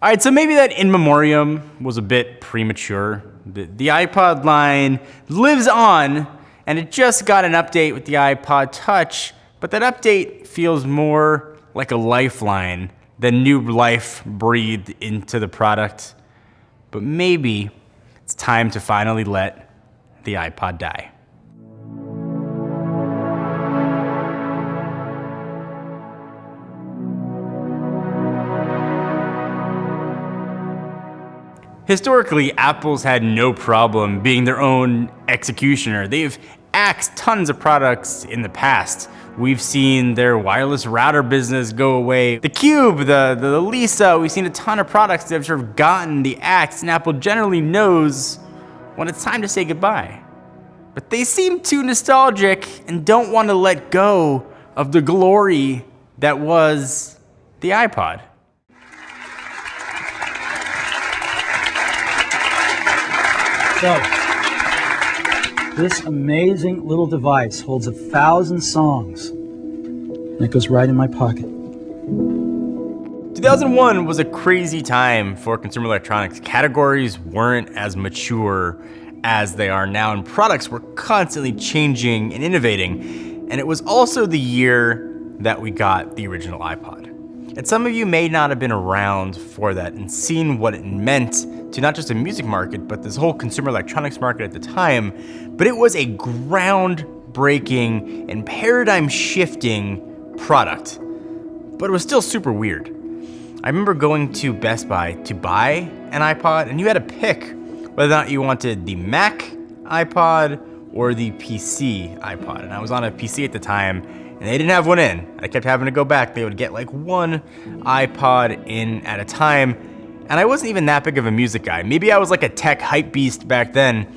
All right, so maybe that in memoriam was a bit premature. The iPod line lives on, and it just got an update with the iPod Touch, but that update feels more like a lifeline than new life breathed into the product. But maybe it's time to finally let the iPod die. Historically, Apple's had no problem being their own executioner. They've axed tons of products in the past. We've seen their wireless router business go away. The Cube, the Lisa, we've seen a ton of products that have sort of gotten the axe, and Apple generally knows when it's time to say goodbye. But they seem too nostalgic and don't want to let go of the glory that was the iPod. So, this amazing little device holds 1,000 songs, and it goes right in my pocket. 2001 was a crazy time for consumer electronics. Categories weren't as mature as they are now, and products were constantly changing and innovating. And it was also the year that we got the original iPod. And some of you may not have been around for that and seen what it meant to not just the music market, but this whole consumer electronics market at the time. But it was a groundbreaking and paradigm-shifting product. But it was still super weird. I remember going to Best Buy to buy an iPod, and you had to pick whether or not you wanted the Mac iPod or the PC iPod. And I was on a PC at the time, and they didn't have one in. I kept having to go back. They would get like one iPod in at a time. And I wasn't even that big of a music guy. Maybe I was like a tech hype beast back then,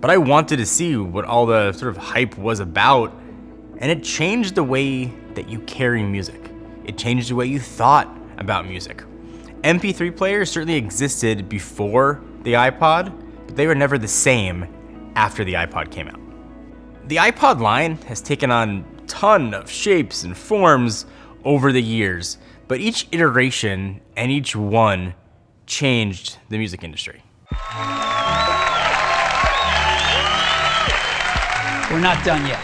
but I wanted to see what all the sort of hype was about. And it changed the way that you carry music. It changed the way you thought about music. MP3 players certainly existed before the iPod, but they were never the same after the iPod came out. The iPod line has taken on a ton of shapes and forms over the years, but each iteration and each one changed the music industry. We're not done yet.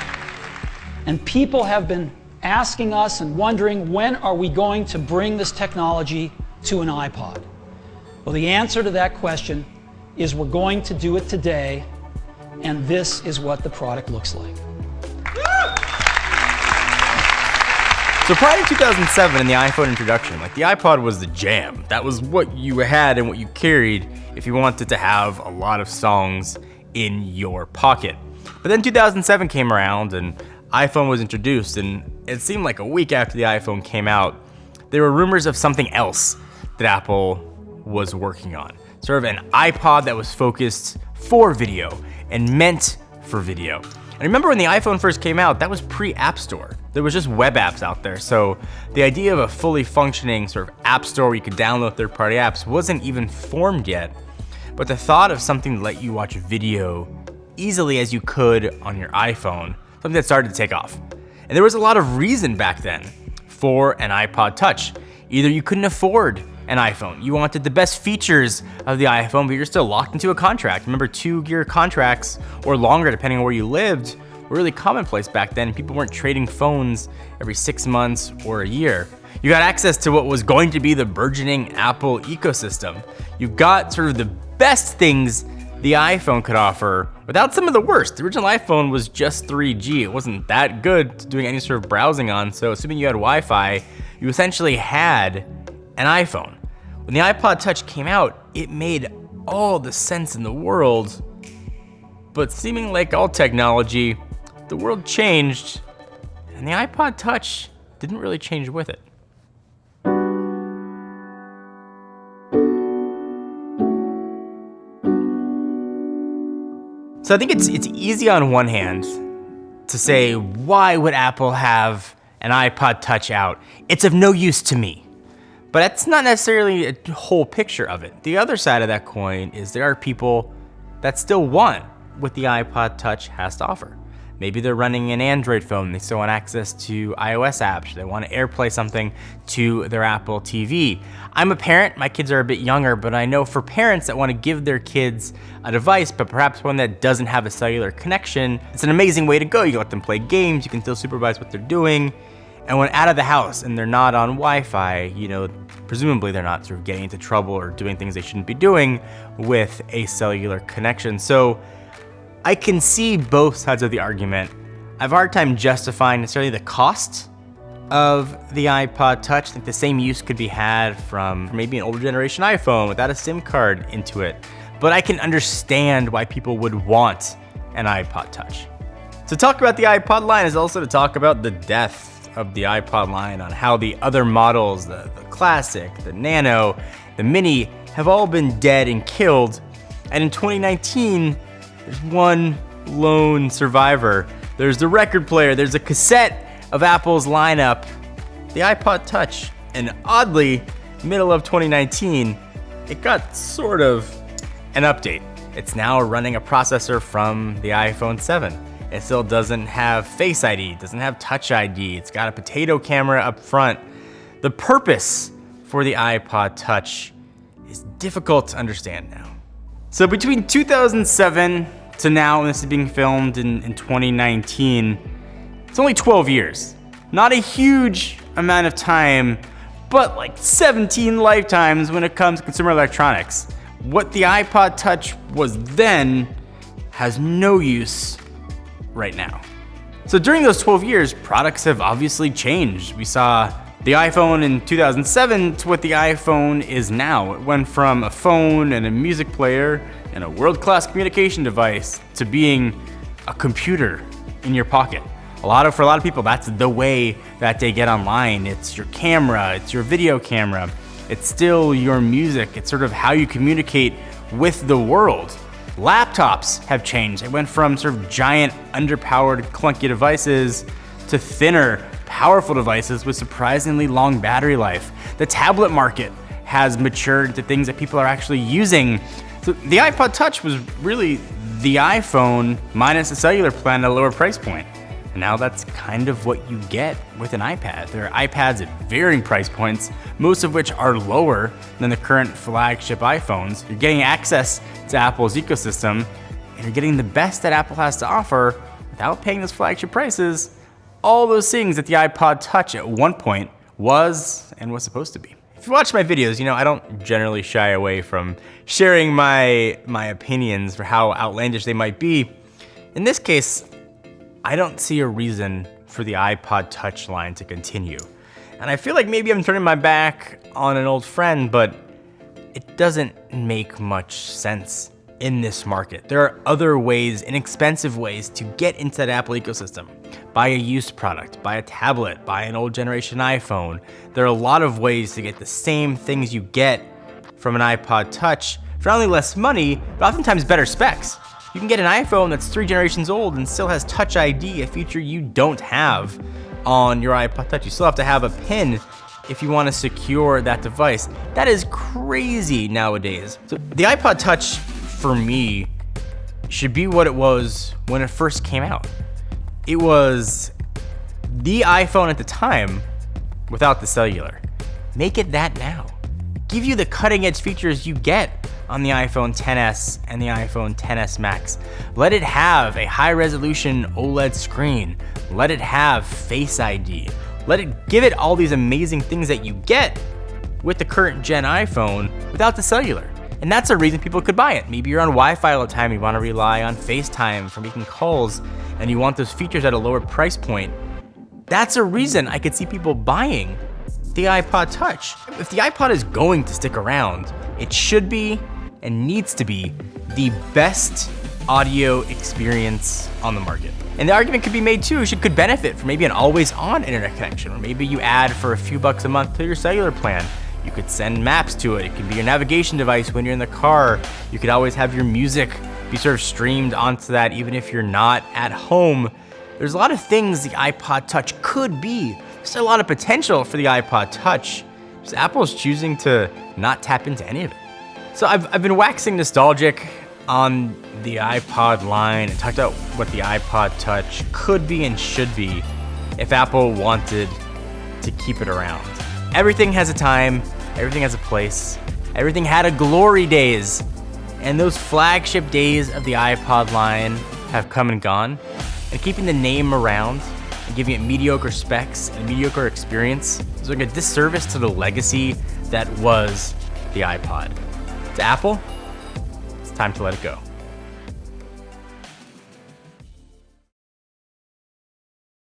And people have been asking us and wondering, when are we going to bring this technology to an iPod? Well, the answer to that question is we're going to do it today, and this is what the product looks like. So prior to 2007 and the iPhone introduction, like the iPod was the jam. That was what you had and what you carried if you wanted to have a lot of songs in your pocket. But then 2007 came around and iPhone was introduced, and it seemed like a week after the iPhone came out, there were rumors of something else that Apple was working on. Sort of an iPod that was focused for video and meant for video. And remember when the iPhone first came out, that was pre-App Store. There was just web apps out there. So the idea of a fully functioning sort of app store where you could download third-party apps wasn't even formed yet. But the thought of something to let you watch video easily as you could on your iPhone, something that started to take off. And there was a lot of reason back then for an iPod Touch. Either you couldn't afford an iPhone, you wanted the best features of the iPhone, but you're still locked into a contract. Remember, 2-year contracts or longer, depending on where you lived, were really commonplace back then. People weren't trading phones every 6 months or a year. You got access to what was going to be the burgeoning Apple ecosystem. You got sort of the best things the iPhone could offer without some of the worst. The original iPhone was just 3G. It wasn't that good doing any sort of browsing on, so assuming you had Wi-Fi, you essentially had an iPhone. When the iPod Touch came out, it made all the sense in the world, but seeming like all technology, the world changed, and the iPod Touch didn't really change with it. So I think it's easy on one hand to say, why would Apple have an iPod Touch out? It's of no use to me. But that's not necessarily a whole picture of it. The other side of that coin is there are people that still want what the iPod Touch has to offer. Maybe they're running an Android phone, they still want access to iOS apps, they want to AirPlay something to their Apple TV. I'm a parent, my kids are a bit younger, but I know for parents that want to give their kids a device, but perhaps one that doesn't have a cellular connection, it's an amazing way to go. You can let them play games, you can still supervise what they're doing, and when out of the house and they're not on Wi-Fi, presumably they're not sort of getting into trouble or doing things they shouldn't be doing with a cellular connection. So I can see both sides of the argument. I have a hard time justifying necessarily the cost of the iPod Touch. I think the same use could be had from maybe an older generation iPhone without a SIM card into it. But I can understand why people would want an iPod Touch. To talk about the iPod line is also to talk about the death of the iPod line, on how the other models, the Classic, the Nano, the Mini, have all been dead and killed. And in 2019, there's one lone survivor. There's the record player, there's a cassette of Apple's lineup, the iPod Touch. And oddly, middle of 2019, it got sort of an update. It's now running a processor from the iPhone 7. It still doesn't have Face ID, doesn't have Touch ID, it's got a potato camera up front. The purpose for the iPod Touch is difficult to understand now. So between 2007 to now, and this is being filmed in 2019, it's only 12 years. Not a huge amount of time, but like 17 lifetimes when it comes to consumer electronics. What the iPod Touch was then has no use right now. So during those 12 years, products have obviously changed. We saw the iPhone in 2007 to what the iPhone is now. It went from a phone and a music player and a world-class communication device to being a computer in your pocket. For a lot of people, that's the way that they get online. It's your camera, it's your video camera, it's still your music, it's sort of how you communicate with the world. Laptops have changed. They went from sort of giant, underpowered, clunky devices to thinner, powerful devices with surprisingly long battery life. The tablet market has matured to things that people are actually using. So the iPod Touch was really the iPhone minus a cellular plan at a lower price point. And now that's kind of what you get with an iPad. There are iPads at varying price points, most of which are lower than the current flagship iPhones. You're getting access to Apple's ecosystem, and you're getting the best that Apple has to offer without paying those flagship prices. All those things that the iPod Touch at one point was and was supposed to be. If you watch my videos, I don't generally shy away from sharing my opinions for how outlandish they might be. In this case, I don't see a reason for the iPod Touch line to continue. And I feel like maybe I'm turning my back on an old friend, but it doesn't make much sense in this market. There are other ways, inexpensive ways, to get into that Apple ecosystem. Buy a used product, buy a tablet, buy an old generation iPhone. There are a lot of ways to get the same things you get from an iPod Touch for not only less money, but oftentimes better specs. You can get an iPhone that's 3 generations old and still has Touch ID, a feature you don't have on your iPod Touch. You still have to have a PIN if you want to secure that device. That is crazy nowadays. So the iPod Touch, for me, should be what it was when it first came out. It was the iPhone at the time without the cellular. Make it that now. Give you the cutting edge features you get on the iPhone XS and the iPhone XS Max. Let it have a high resolution OLED screen. Let it have Face ID. Give it all these amazing things that you get with the current gen iPhone without the cellular. And that's a reason people could buy it. Maybe you're on Wi-Fi all the time, you want to rely on FaceTime for making calls, and you want those features at a lower price point. That's a reason I could see people buying the iPod Touch. If the iPod is going to stick around, it should be and needs to be the best audio experience on the market. And the argument could be made too, it could benefit from maybe an always-on internet connection, or maybe you add for a few bucks a month to your cellular plan. You could send maps to it. It could be your navigation device when you're in the car. You could always have your music be sort of streamed onto that even if you're not at home. There's a lot of things the iPod Touch could be. There's a lot of potential for the iPod Touch. Just Apple's choosing to not tap into any of it. So I've been waxing nostalgic on the iPod line and talked about what the iPod Touch could be and should be if Apple wanted to keep it around. Everything has a time, everything has a place, everything had a glory days, and those flagship days of the iPod line have come and gone. And keeping the name around and giving it mediocre specs and mediocre experience is like a disservice to the legacy that was the iPod. To Apple, it's time to let it go.